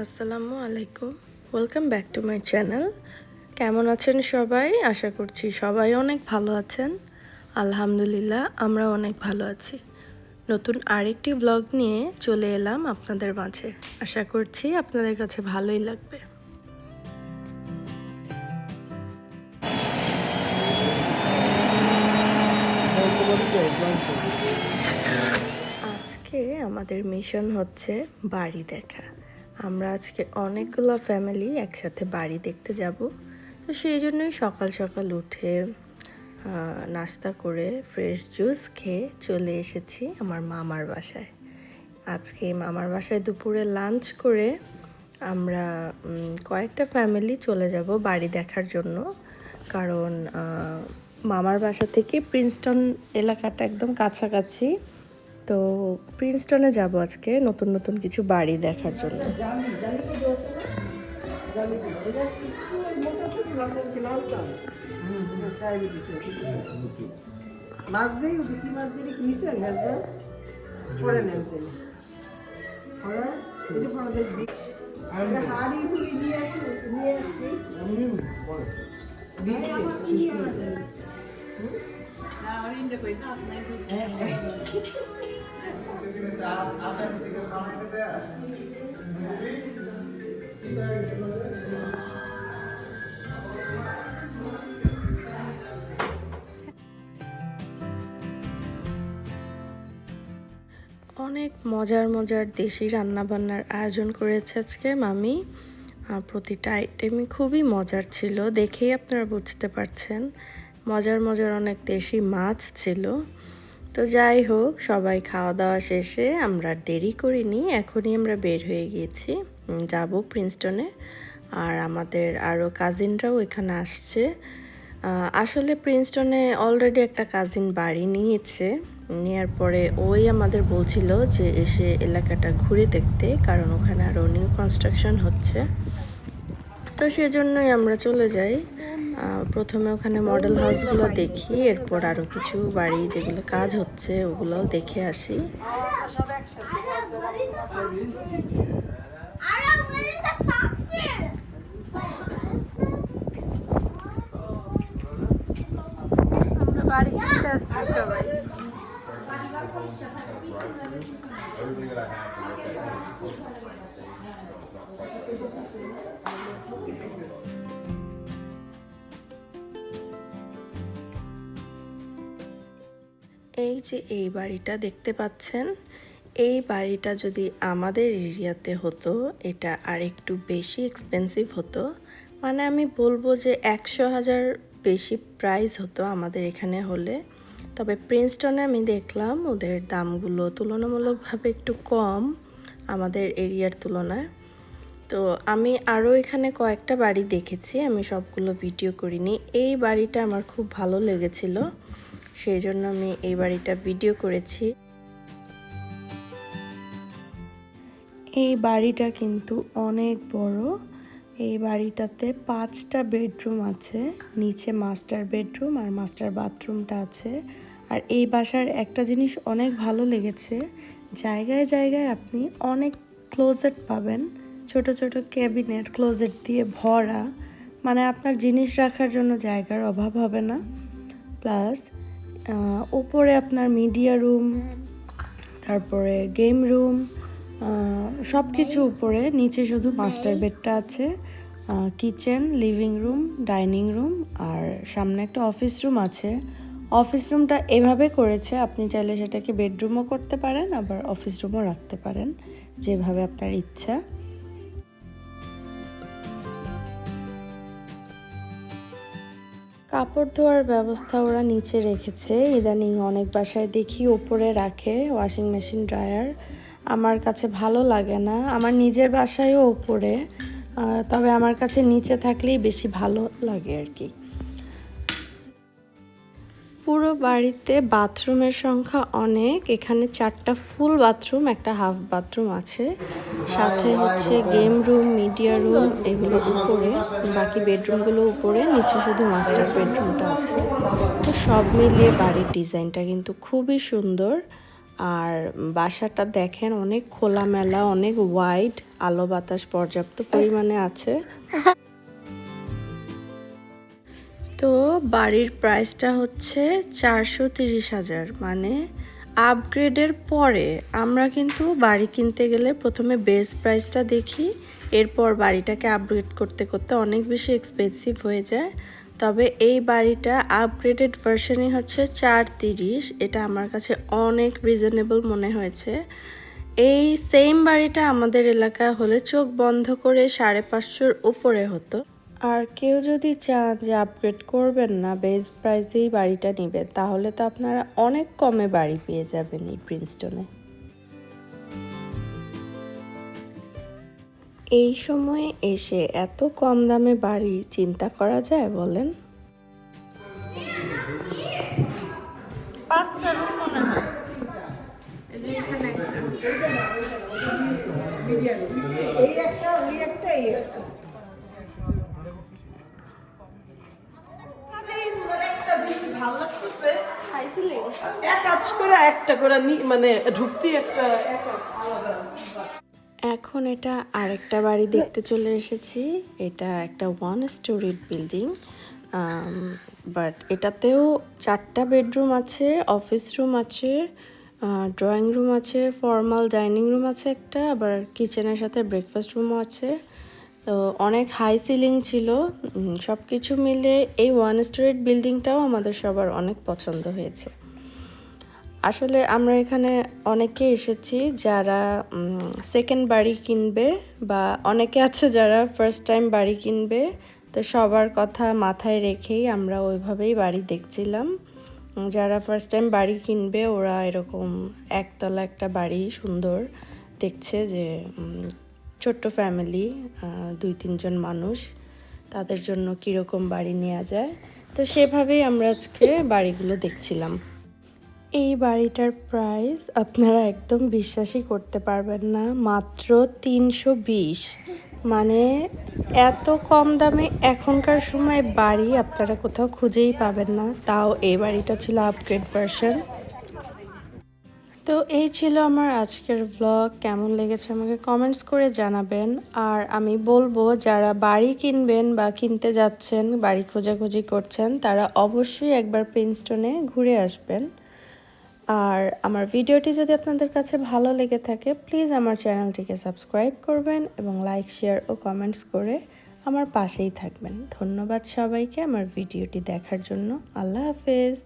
আসসালামু আলাইকুম, welcome back to my channel. কেমন আছেন সবাই? আশা করছি সবাই অনেক ভালো আছেন। আলহামদুলিল্লাহ, আমরা অনেক ভালো আছি। নতুন আরেকটি ব্লগ নিয়ে চলে এলাম আপনাদের মাঝে। আশা করছি আপনাদের কাছে ভালোই লাগবে। আজকে আমাদের মিশন হচ্ছে বাড়ি দেখা। আমরা আজকে অনেকগুলো ফ্যামিলি একসাথে বাড়ি দেখতে যাব। তো সেই জন্যই সকাল সকাল উঠে নাস্তা করে ফ্রেশ জুস খেয়ে চলে এসেছি আমার মামার বাসায়। আজকে মামার বাসায় দুপুরে লাঞ্চ করে আমরা কয়েকটা ফ্যামিলি চলে যাব বাড়ি দেখার জন্য। কারণ মামার বাসা থেকে প্রিন্সটন এলাকাটা একদম কাছাকাছি। তো প্রিন্সটনে যাব আজকে নতুন নতুন কিছু বাড়ি দেখার জন্য। অনেক মজার মজার দেশি রান্নাবান্নার আয়োজন করেছে আজকে মামি। প্রতিটা আইটেমই খুবই মজার ছিল, দেখেই আপনারা বুঝতে পারছেন। মজার মজার অনেক দেশি মাছ ছিল। তো যাই হোক, সবাই খাওয়া দাওয়া শেষে আমরা দেরি করিনি, এখনই আমরা বের হয়ে গিয়েছি, যাব প্রিন্সটনে। আর আমাদের আরও কাজিনরাও এখানে আসছে। আসলে প্রিন্সটনে অলরেডি একটা কাজিন বাড়ি নিয়েছে। নেওয়ার পরে ওই আমাদের বলছিল যে এসে এলাকাটা ঘুরে দেখতে, কারণ ওখানে আরও নিউ কনস্ট্রাকশন হচ্ছে। তো সেজন্যই আমরা চলে যাই। প্রথমে ওখানে মডেল হাউসগুলো দেখি, এরপর আরও কিছু বাড়ি যেগুলো কাজ হচ্ছে ওগুলোও দেখে আসি। বাড়ি কিনতে আসছি সবাই। এই যে এই বাড়িটা দেখতে পাচ্ছেন, এই বাড়িটা যদি আমাদের এরিয়াতে হতো এটা আর একটু বেশি এক্সপেন্সিভ হতো। মানে আমি বলবো যে 100,000 বেশি প্রাইস হতো আমাদের এখানে হলে। তবে প্রিন্সটনে আমি দেখলাম ওদের দামগুলো তুলনামূলকভাবে একটু কম আমাদের এরিয়ার তুলনায়। তো আমি আরও এখানে কয়েকটা বাড়ি দেখেছি, আমি সবগুলো ভিডিও করিনি। এই বাড়িটা আমার খুব ভালো লেগেছিল, সেই জন্য আমি এই বাড়িটা ভিডিও করেছি। এই বাড়িটা কিন্তু অনেক বড়। এই বাড়িটাতে 5টা বেডরুম আছে, নিচে মাস্টার বেডরুম আর মাস্টার বাথরুমটা আছে। আর এই বাসার একটা জিনিস অনেক ভালো লেগেছে, জায়গায় জায়গায় আপনি অনেক ক্লোজেট পাবেন, ছোট ছোট ক্যাবিনেট ক্লোজেট দিয়ে ভরা। মানে আপনার জিনিস রাখার জন্য জায়গার অভাব হবে না। প্লাস উপরে আপনার মিডিয়া রুম, তারপরে গেম রুম, সব কিছু উপরে, নিচে শুধু মাস্টার বেডটা আছে। Kitchen, living room, dining room আর সামনে একটা অফিস রুম আছে। অফিস রুমটা এভাবে করেছে, আপনি চাইলে সেটাকে বেডরুমও করতে পারেন, আবার অফিস রুমও রাখতে পারেন, যেভাবে আপনার ইচ্ছা। কাপড় ধোয়ার ব্যবস্থা ওরা নিচে রেখেছে, ইদানিং অনেক বাসায় দেখি উপরে রাখে ওয়াশিং মেশিন, ড্রায়ার। আমার কাছে ভালো লাগে না, আমার নিজের বাসায়ও উপরে, তবে আমার কাছে নিচে থাকলেই বেশি ভালো লাগে আর কি। পুরো বাড়িতে বাথরুমের সংখ্যা অনেক, এখানে 4টা ফুল বাথরুম, একটা হাফ বাথরুম আছে, সাথে হচ্ছে গেম রুম, মিডিয়া রুম, এগুলো উপরে, বাকি বেডরুমগুলো উপরে, নিচে শুধু মাস্টার বেডরুমটা আছে। তো সব মিলিয়ে বাড়ির ডিজাইনটা কিন্তু খুবই সুন্দর। আর বাসাটা দেখেন অনেক খোলামেলা, অনেক ওয়াইড, আলো বাতাস পর্যাপ্ত পরিমাণে আছে। তো বাড়ির প্রাইসটা হচ্ছে 430,000, মানে আপগ্রেডের পরে। আমরা কিন্তু বাড়ি কিনতে গেলে প্রথমে বেস প্রাইসটা দেখি, এরপর বাড়িটাকে আপগ্রেড করতে করতে অনেক বেশি এক্সপেন্সিভ হয়ে যায়। তবে এই বাড়িটা আপগ্রেডেড ভার্সনই হচ্ছে 430, এটা আমার কাছে অনেক রিজনেবল মনে হয়েছে। এই সেম বাড়িটা আমাদের এলাকা হলে চোখ বন্ধ করে 550-র উপরে হতো। আর কেউ যদি চান যে আপগ্রেড করবেন না, বেস প্রাইসেই বাড়িটা নেবেন, তাহলে তো আপনারা অনেক কমে বাড়ি পেয়ে যাবেন এই প্রিন্সটনে। এই সময়ে এসে এত কম দামে বাড়ি চিন্তা করা যায় বলেন? 5টা রুম মনে হয়। এই যে এখানে এই একটা, ওই একটা, এই একটা। ভালো লাগতেছে, খাইছিলি কাজ করে একটা করে মানে ঢুকতি একটা। এখন এটা আরেকটা বাড়ি দেখতে চলে এসেছি। এটা একটা 1 স্টোরিড বিল্ডিং, বাট এটাতেও 4টা বেডরুম আছে, অফিস রুম আছে, ড্রয়িং রুম আছে, ফর্মাল ডাইনিং রুম আছে একটা, আবার কিচেনের সাথে ব্রেকফাস্ট রুমও আছে। তো অনেক হাই সিলিং ছিল। সব কিছু মিলে এই 1 স্টোরিড বিল্ডিংটাও আমাদের সবার অনেক পছন্দ হয়েছে। আসলে আমরা এখানে অনেকে এসেছি যারা সেকেন্ড বাড়ি কিনবে, বা অনেকে আছে যারা ফার্স্ট টাইম বাড়ি কিনবে। তো সবার কথা মাথায় রেখেই আমরা ওইভাবেই বাড়ি দেখছিলাম। যারা ফার্স্ট টাইম বাড়ি কিনবে ওরা এরকম একতলা একটা বাড়ি সুন্দর দেখছে, যে ছোট্ট ফ্যামিলি, 2-3 জন মানুষ, তাদের জন্য কীরকম বাড়ি নেওয়া যায়। তো সেভাবেই আমরা আজকে বাড়িগুলো দেখছিলাম। এই বাড়িটার প্রাইস আপনারা একদম বিশ্বাসই করতে পারবেন না, মাত্র 320। মানে এত কম দামে এখনকার সময় বাড়ি আপনারা কোথাও খুঁজেই পাবেন না। তাও এই বাড়িটা ছিল আপগ্রেড ভার্সন। তো এই ছিল আমার আজকের ব্লগ। কেমন লেগেছে আমাকে কমেন্টস করে জানাবেন। আর আমি বলবো, যারা বাড়ি কিনবেন বা কিনতে যাচ্ছেন, বাড়ি খোঁজাখুঁজি করছেন, তারা অবশ্যই একবার প্রিন্সটনে ঘুরে আসবেন। আর আমার ভিডিওটি যদি আপনাদের কাছে ভালো লেগে থাকে, প্লিজ আমার চ্যানেলটিকে সাবস্ক্রাইব করবেন এবং লাইক, শেয়ার ও কমেন্টস করে আমার পাশেই থাকবেন। ধন্যবাদ সবাইকে আমার ভিডিওটি দেখার জন্য। আল্লাহ হাফেজ।